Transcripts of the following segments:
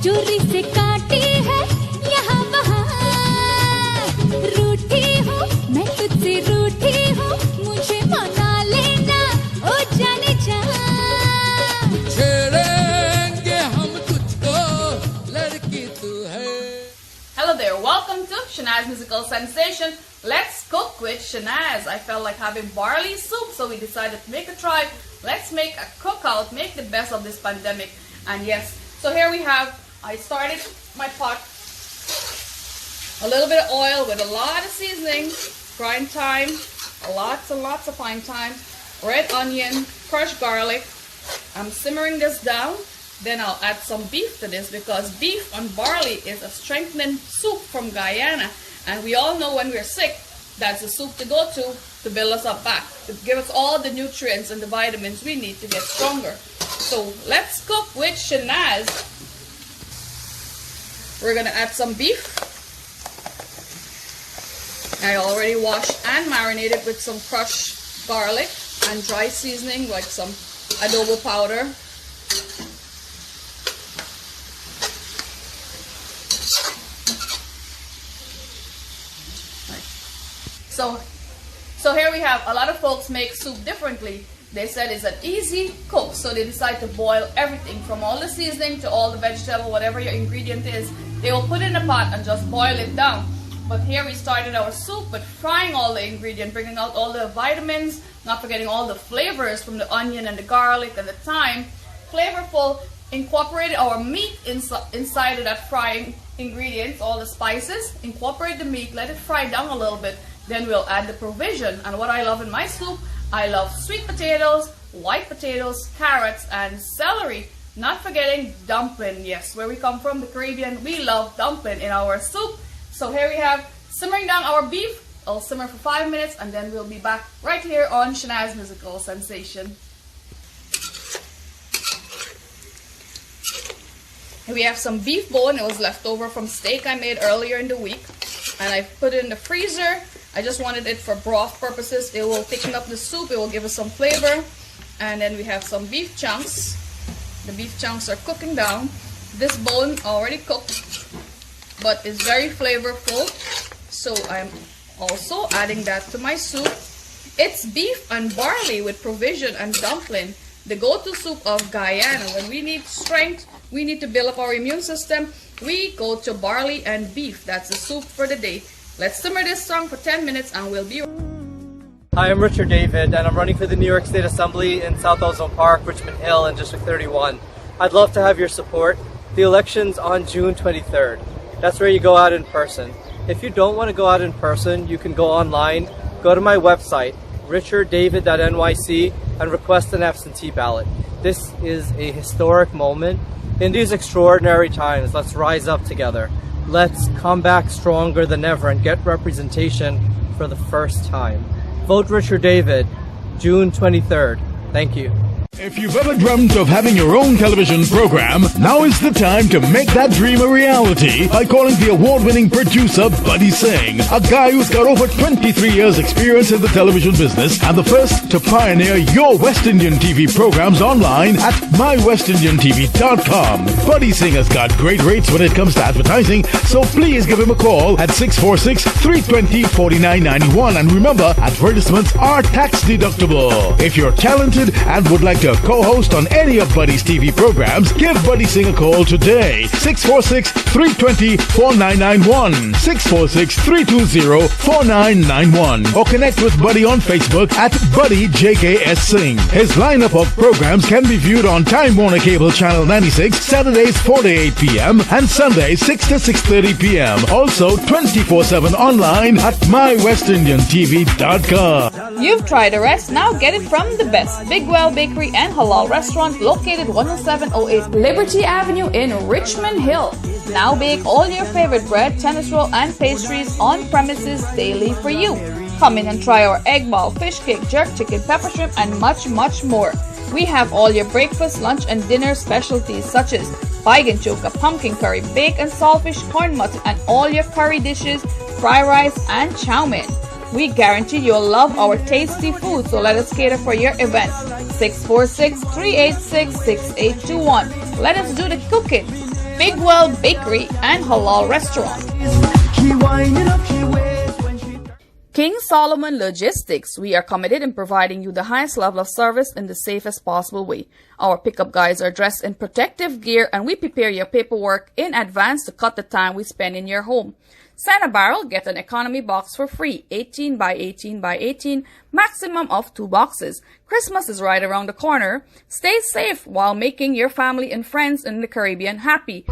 चोरी से काटी है यहाँ वहाँ रूठी हूँ मैं तुझसे रूठी हूँ मुझे मना लेना ओ जाने जा छेड़ेंगे हम तुझको लड़की तू है. Hello there, welcome to Shanaz Musical Sensation. Let's cook with Shanaz. I felt like having barley soup, so we decided to make a try. Let's make a cookout, make the best of this pandemic. And yes, so here we have, I started my pot, a little bit of oil with a lot of seasoning, frying thyme, lots and lots of fine thyme, red onion, crushed garlic. I'm simmering this down. Then I'll add some beef to this because beef and barley is a strengthening soup from Guyana. And we all know when we're sick, that's the soup to go to build us up back, to give us all the nutrients and the vitamins we need to get stronger. So let's cook with Shanaz. We're going to add some beef. I already washed and marinated with some crushed garlic and dry seasoning like some adobo powder. So here we have, a lot of folks make soup differently. They said it's an easy cook, so they decide to boil everything from all the seasoning to all the vegetable, whatever your ingredient is. They will put it in a pot and just boil it down. But here we started our soup with frying all the ingredients, bringing out all the vitamins, not forgetting all the flavors from the onion and the garlic and the thyme. Flavorful, incorporated our meat inside of that frying ingredients, all the spices, incorporate the meat, let it fry down a little bit. Then we'll add the provision. And what I love in my soup, I love sweet potatoes, white potatoes, carrots, and celery. Not forgetting dumpling. Yes, where we come from, the Caribbean, we love dumpling in our soup. So here we have simmering down our beef. I'll simmer for 5 minutes and then we'll be back right here on Shanaz Musical Sensation. Here we have some beef bone. It was left over from steak I made earlier in the week. And I put it in the freezer. I just wanted it for broth purposes. It will thicken up the soup. It will give us some flavor. And then we have some beef chunks. The beef chunks are cooking down. This bone already cooked, but it's very flavorful. So I'm also adding that to my soup. It's beef and barley with provision and dumpling, the go-to soup of Guyana. When we need strength, we need to build up our immune system, we go to barley and beef. That's the soup for the day. Let's simmer this song for 10 minutes and we'll be... Hi, I'm Richard David and I'm running for the New York State Assembly in South Ozone Park, Richmond Hill and District 31. I'd love to have your support. The election's on June 23rd. That's where you go out in person. If you don't want to go out in person, you can go online, go to my website, richarddavid.nyc, and request an absentee ballot. This is a historic moment. In these extraordinary times, let's rise up together. Let's come back stronger than ever and get representation for the first time. Vote Richard David, June 23rd. Thank you. If you've ever dreamt of having your own television program, now is the time to make that dream a reality by calling the award-winning producer Buddy Singh, a guy who's got over 23 years experience in the television business and the first to pioneer your West Indian TV programs online at mywestindiantv.com. Buddy Singh has got great rates when it comes to advertising, so please give him a call at 646-320-4991. And remember, advertisements are tax deductible. If you're talented and would like to co-host on any of Buddy's TV programs, give Buddy Singh a call today. 646-320-4991. 646-320-4991. Or connect with Buddy on Facebook at Buddy JKS Singh. His lineup of programs can be viewed on Time Warner Cable Channel 96, Saturdays 4 to 8 p.m. and Sundays 6 to 6:30 p.m. Also 24/7 online at mywestindiantv.com. You've tried the rest, now get it from the best. Big Well Bakery and Halal Restaurant located 10708 Liberty Avenue in Richmond Hill. Now bake all your favorite bread, tennis roll and pastries on premises daily for you. Come in and try our egg ball, fish cake, jerk chicken, pepper shrimp and much more. We have all your breakfast, lunch and dinner specialties such as baigan choka, pumpkin curry, bake and saltfish, corn mutton and all your curry dishes, fried rice and chow mein. We guarantee you'll love our tasty food, so let us cater for your events. 646-386-6821. Let us do the cooking. Big Well Bakery and Halal Restaurant. King Solomon Logistics. We are committed in providing you the highest level of service in the safest possible way. Our pickup guys are dressed in protective gear and we prepare your paperwork in advance to cut the time we spend in your home. Send a barrel, get an economy box for free, 18 by 18 by 18, maximum of 2 boxes. Christmas is right around the corner. Stay safe while making your family and friends in the Caribbean happy.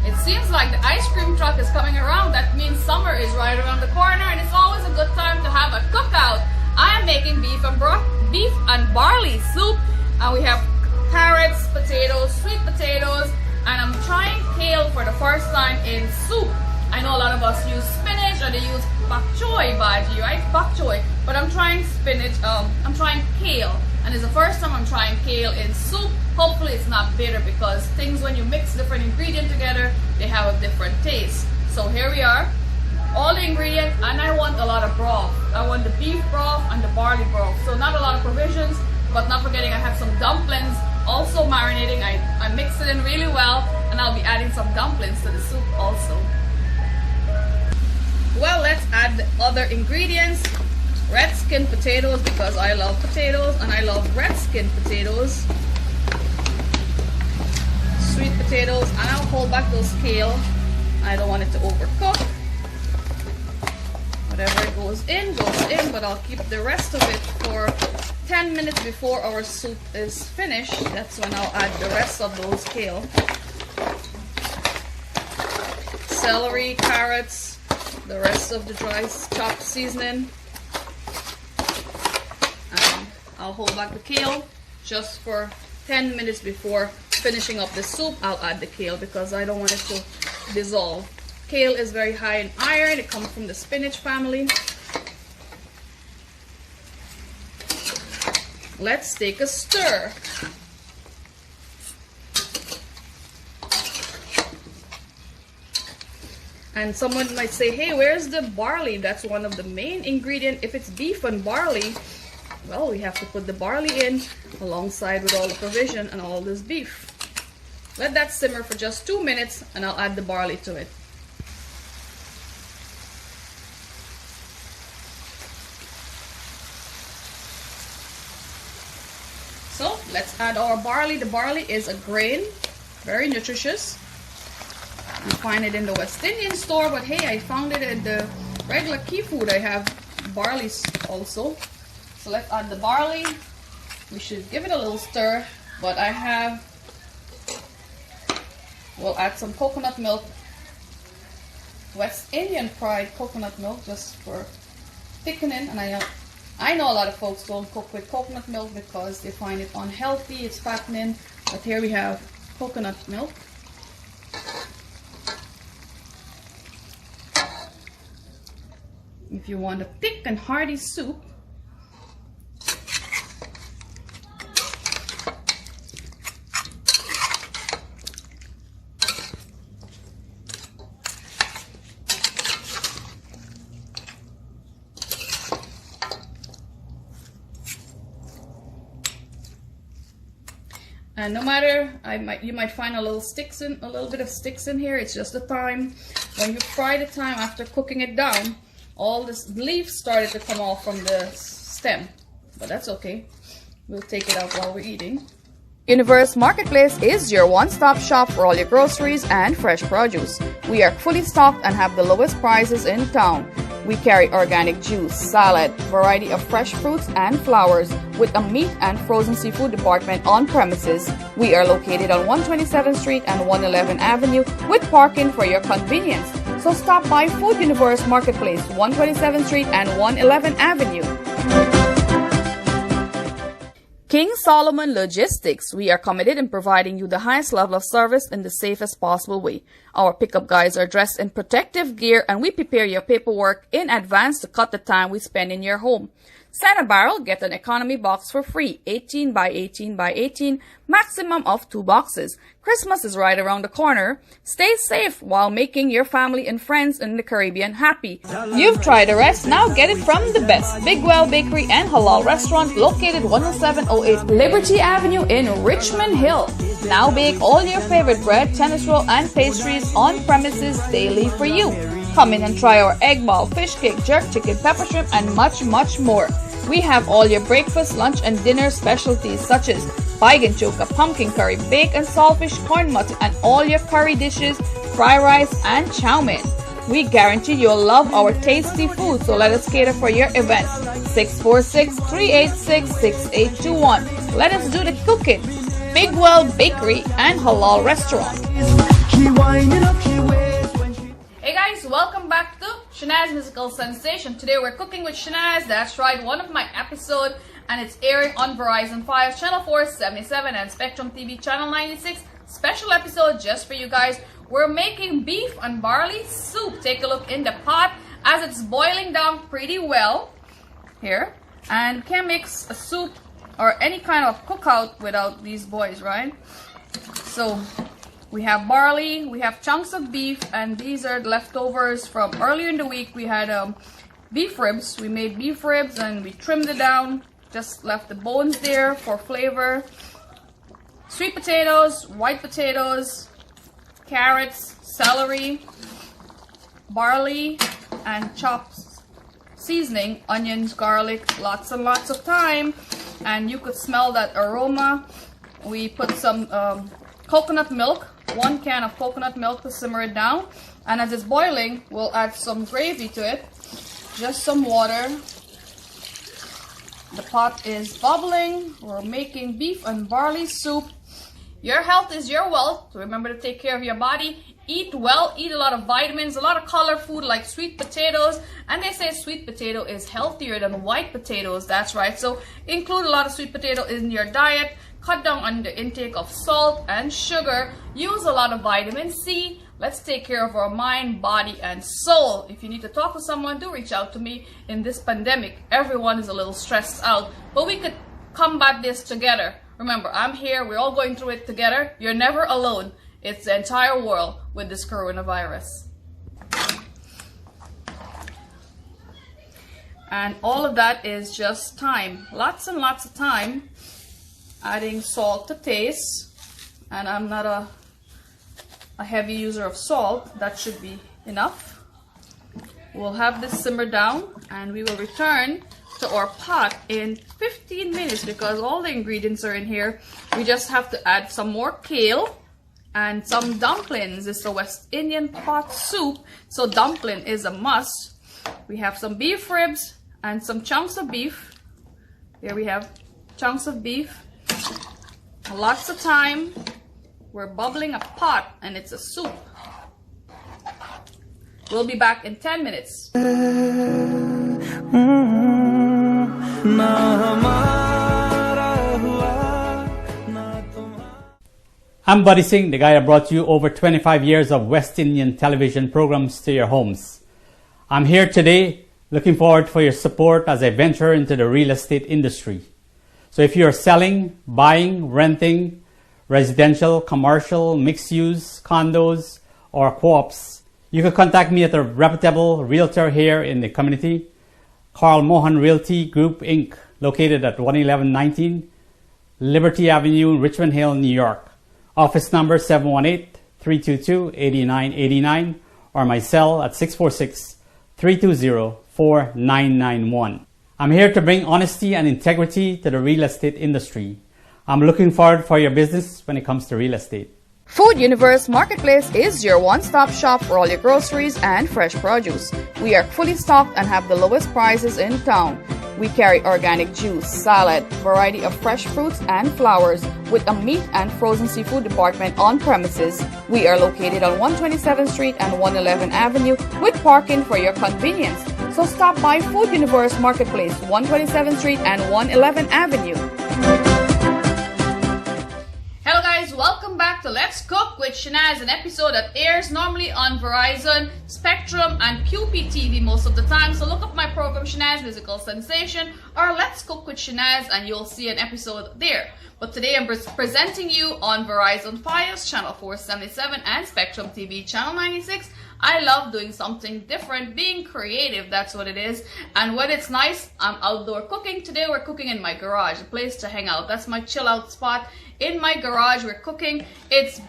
It seems like the ice cream truck is coming around. That means summer is right around the corner and it's always a good time to have a cookout. I am making beef and barley soup, and we have carrots, potatoes, sweet potatoes, and I'm trying kale for the first time in soup. I know a lot of us use spinach or they use bok choy bhaji, right? Bok choy. But I'm trying spinach, I'm trying kale. And it's the first time I'm trying kale in soup. Hopefully it's not bitter, because things when you mix different ingredients together, they have a different taste. So here we are. All the ingredients, and I want a lot of broth. I want the beef broth and the barley broth. So not a lot of provisions, but not forgetting I have some dumplings also marinating. I mixed it in really well, and I'll be adding some dumplings to the soup also. Well, let's add the other ingredients. Red skin potatoes, because I love potatoes and I love red skin potatoes. Sweet potatoes, and I'll hold back those kale. I don't want it to overcook. Whatever it goes in, but I'll keep the rest of it for 10 minutes before our soup is finished. That's when I'll add the rest of those kale. Celery, carrots, the rest of the dry chopped seasoning. I'll hold back the kale just for 10 minutes before finishing up the soup. I'll add the kale because I don't want it to dissolve. Kale is very high in iron. It comes from the spinach family. Let's take a stir. And someone might say, hey, where's the barley? That's one of the main ingredients. If it's beef and barley, well, we have to put the barley in alongside with all the provision and all this beef. Let that simmer for just 2 minutes and I'll add the barley to it. So let's add our barley. The barley is a grain, very nutritious. You find it in the West Indian store, but hey, I found it in the regular key food. I have barley also. So let's add the barley. We should give it a little stir, but we'll add some coconut milk, West Indian fried coconut milk, just for thickening. And I know a lot of folks don't cook with coconut milk because they find it unhealthy, it's fattening, but here we have coconut milk. If you want a thick and hearty soup, and no matter, you might find a little bit of sticks in here. It's just the thyme. When you fry the thyme after cooking it down, all this leaves started to come off from the stem, but that's okay. We'll take it out while we're eating. Universe Marketplace is your one-stop shop for all your groceries and fresh produce. We are fully stocked and have the lowest prices in town. We carry organic juice, salad, variety of fresh fruits and flowers, with a meat and frozen seafood department on premises. We are located on 127th Street and 111 Avenue with parking for your convenience. So stop by Food Universe Marketplace, 127th Street and 111 Avenue. King Solomon Logistics. We are committed in providing you the highest level of service in the safest possible way. Our pickup guys are dressed in protective gear and we prepare your paperwork in advance to cut the time we spend in your home. Send a barrel, get an economy box for free. 18 by 18 by 18, maximum of 2 boxes. Christmas is right around the corner. Stay safe while making your family and friends in the Caribbean happy. You've tried the rest, now get it from the best. Big Well Bakery and Halal Restaurant located 10708 Liberty Avenue in Richmond Hill. Now bake all your favorite bread, tennis roll and pastries on premises daily for you. Come in and try our egg ball, fish cake, jerk chicken, pepper shrimp, and much, much more. We have all your breakfast, lunch, and dinner specialties such as baigan choka, pumpkin curry, bake and saltfish, corn mutton, and all your curry dishes, fry rice, and chow mein. We guarantee you'll love our tasty food, so let us cater for your event. 646-386-6821. Let us do the cooking. Big Well Bakery and Halal Restaurant. Hey guys, welcome back to Shanaz Musical Sensation. Today we're cooking with Shanaz. That's right, one of my episodes, and it's airing on Verizon 5, Channel 477 and Spectrum TV Channel 96. Special episode just for you guys. We're making beef and barley soup. Take a look in the pot as it's boiling down pretty well here. And you can't mix a soup or any kind of cookout without these boys, right? So we have barley, we have chunks of beef, and these are leftovers from earlier in the week. We had beef ribs. We made beef ribs and we trimmed it down, just left the bones there for flavor. Sweet potatoes, white potatoes, carrots, celery, barley, and chopped seasoning, onions, garlic, lots and lots of thyme, and you could smell that aroma. We put some coconut milk, 1 can of coconut milk to simmer it down, and as it's boiling we'll add some gravy to it, just some water. The pot is bubbling. We're making beef and barley soup. Your health is your wealth, so remember to take care of your body. Eat well, eat a lot of vitamins, a lot of color food like sweet potatoes, and they say sweet potato is healthier than white potatoes. That's right, so include a lot of sweet potato in your diet. Cut down on the intake of salt and sugar. Use a lot of vitamin C. Let's take care of our mind, body, and soul. If you need to talk to someone, do reach out to me. In this pandemic, everyone is a little stressed out, but we could combat this together. Remember, I'm here. We're all going through it together. You're never alone. It's the entire world with this coronavirus. And all of that is just thyme. Lots and lots of thyme. Adding salt to taste, and I'm not a heavy user of salt. That should be enough. We'll have this simmer down and we will return to our pot in 15 minutes because all the ingredients are in here. We just have to add some more kale and some dumplings. It's a West Indian pot soup, so dumpling is a must. We have some beef ribs and some chunks of beef. Here we have chunks of beef. Lots of thyme. We're bubbling a pot and it's a soup. We'll be back in 10 minutes. I'm Buddy Singh, the guy that brought you over 25 years of West Indian television programs to your homes. I'm here today looking forward for your support as I venture into the real estate industry. So if you're selling, buying, renting, residential, commercial, mixed use, condos, or co-ops, you can contact me at a reputable realtor here in the community, Carl Mohan Realty Group Inc., located at 11119 Liberty Avenue, Richmond Hill, New York. Office number 718-322-8989, or my cell at 646-320-4991. I'm here to bring honesty and integrity to the real estate industry. I'm looking forward for your business when it comes to real estate. Food Universe Marketplace is your one-stop shop for all your groceries and fresh produce. We are fully stocked and have the lowest prices in town. We carry organic juice, salad, variety of fresh fruits and flowers with a meat and frozen seafood department on premises. We are located on 127th Street and 111 Avenue with parking for your convenience. So stop by Food Universe Marketplace, 127th Street and 111 Avenue. Hello guys, welcome back to Let's Cook with with Shanaz, an episode that airs normally on Verizon, Spectrum, and QPTV most of the time. So look up my program Shanaz Musical Sensation or Let's Cook with Shanaz and you'll see an episode there. But today I'm presenting you on Verizon Fios channel 477 and Spectrum TV channel 96. I love doing something different, being creative, that's what it is. And when it's nice, I'm outdoor cooking. Today we're cooking in my garage, a place to hang out. That's my chill out spot. In my garage we're cooking. It's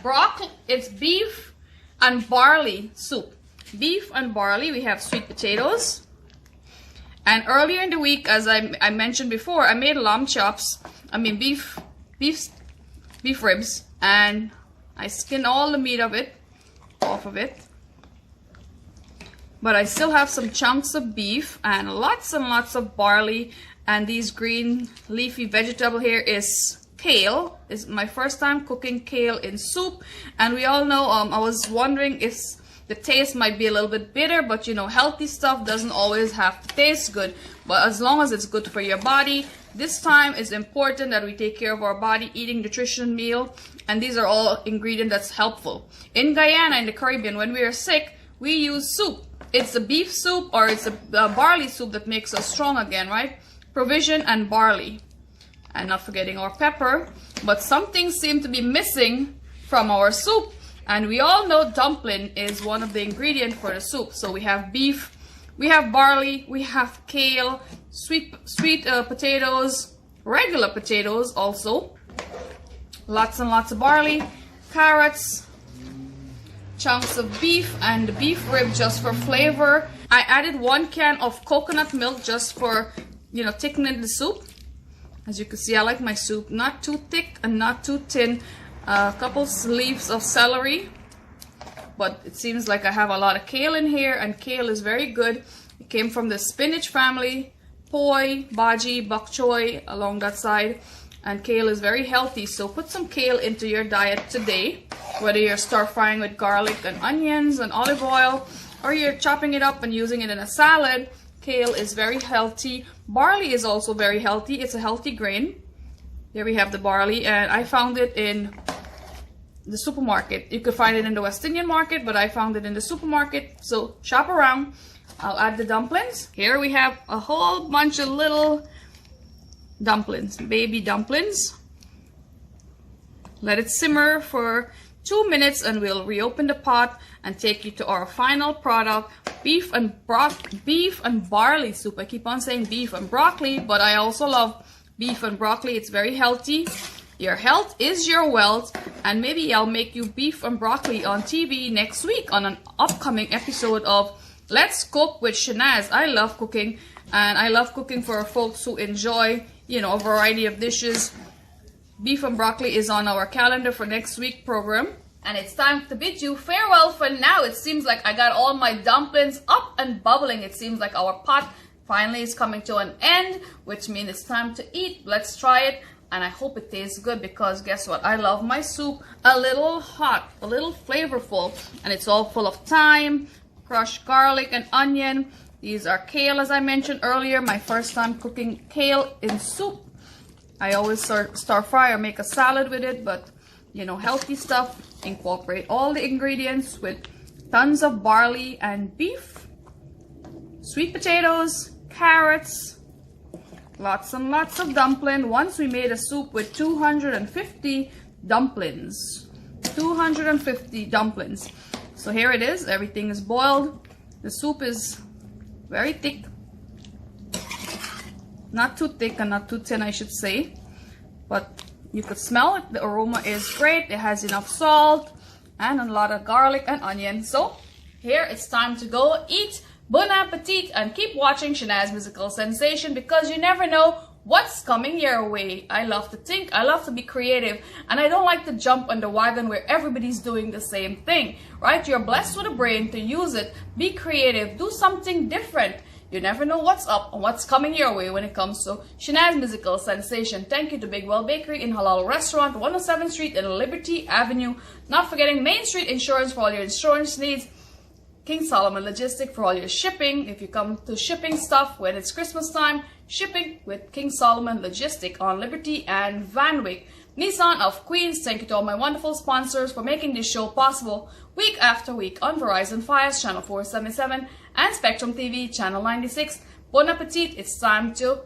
beef and barley soup. Beef and barley, we have sweet potatoes. And earlier in the week, as I mentioned before, I made lamb chops. I mean beef ribs, and I skinned all the meat off of it. But I still have some chunks of beef and lots of barley, and these green leafy vegetable here is kale. It's my first time cooking kale in soup, and we all know I was wondering if the taste might be a little bit bitter, but you know, healthy stuff doesn't always have to taste good, but as long as it's good for your body. This time it's important that we take care of our body, eating nutrition meal, and these are all ingredients that's helpful. In Guyana, in the Caribbean, when we are sick, we use soup. It's a beef soup or it's a barley soup that makes us strong again, right? Provision and barley. And not forgetting our pepper. But some things seem to be missing from our soup. And we all know dumpling is one of the ingredients for the soup. So we have beef, we have barley, we have kale, sweet potatoes, regular potatoes also. Lots and lots of barley, carrots, chunks of beef, and the beef rib just for flavor. I added 1 can of coconut milk just for, you know, thickening the soup. As you can see, I like my soup not too thick and not too thin. A couple leaves of celery, but it seems like I have a lot of kale in here, and kale is very good. It came from the spinach family, poi, bhaji, bok choy along that side. And kale is very healthy, so put some kale into your diet today. Whether you're stir frying with garlic and onions and olive oil, or you're chopping it up and using it in a salad, kale is very healthy. Barley is also very healthy. It's a healthy grain. Here we have the barley, and I found it in the supermarket. You could find it in the West Indian market, but I found it in the supermarket, so shop around. I'll add the dumplings. Here we have a whole bunch of little dumplings, baby dumplings. Let it simmer for 2 minutes and we'll reopen the pot and take you to our final product, beef and barley soup. I keep on saying beef and broccoli, but I also love beef and broccoli. It's very healthy. Your health is your wealth, and maybe I'll make you beef and broccoli on TV next week on an upcoming episode of Let's Cook with Shanaz. I love cooking, and I love cooking for folks who enjoy, you know, a variety of dishes. Beef and broccoli is on our calendar for next week program. And it's time to bid you farewell for now. It seems like I got all my dumplings up and bubbling. It seems like our pot finally is coming to an end, which means it's time to eat. Let's try it. And I hope it tastes good, because guess what? I love my soup a little hot, a little flavorful. And it's all full of thyme, crushed garlic and onion. These are kale, as I mentioned earlier. My first time cooking kale in soup. I always stir fry or make a salad with it, but you know, healthy stuff. Incorporate all the ingredients with tons of barley and beef, sweet potatoes, carrots, lots and lots of dumpling. Once we made a soup with 250 dumplings. 250 dumplings. So here it is. Everything is boiled. The soup is very thick. Not too thick and not too thin, I should say. But you could smell it. The aroma is great. It has enough salt and a lot of garlic and onion. So here it's time to go eat. Bon appetit, and keep watching Shanaz Musical Sensation, because you never know what's coming your way. I love to think, I love to be creative, and I don't like to jump on the wagon where everybody's doing the same thing, right? You're blessed with a brain to use it. Be creative, do something different. You never know what's up and what's coming your way when it comes to Shanaz Musical Sensation. Thank you to Big Well Bakery in Halal Restaurant, 107th Street and Liberty Avenue. Not forgetting Main Street Insurance for all your insurance needs. King Solomon Logistic for all your shipping. If you come to shipping stuff when it's Christmas time, shipping with King Solomon Logistic on Liberty and Van Wyck. Nissan of Queens, thank you to all my wonderful sponsors for making this show possible week after week on Verizon Fios channel 477 and Spectrum TV channel 96. Bon appetit, it's time to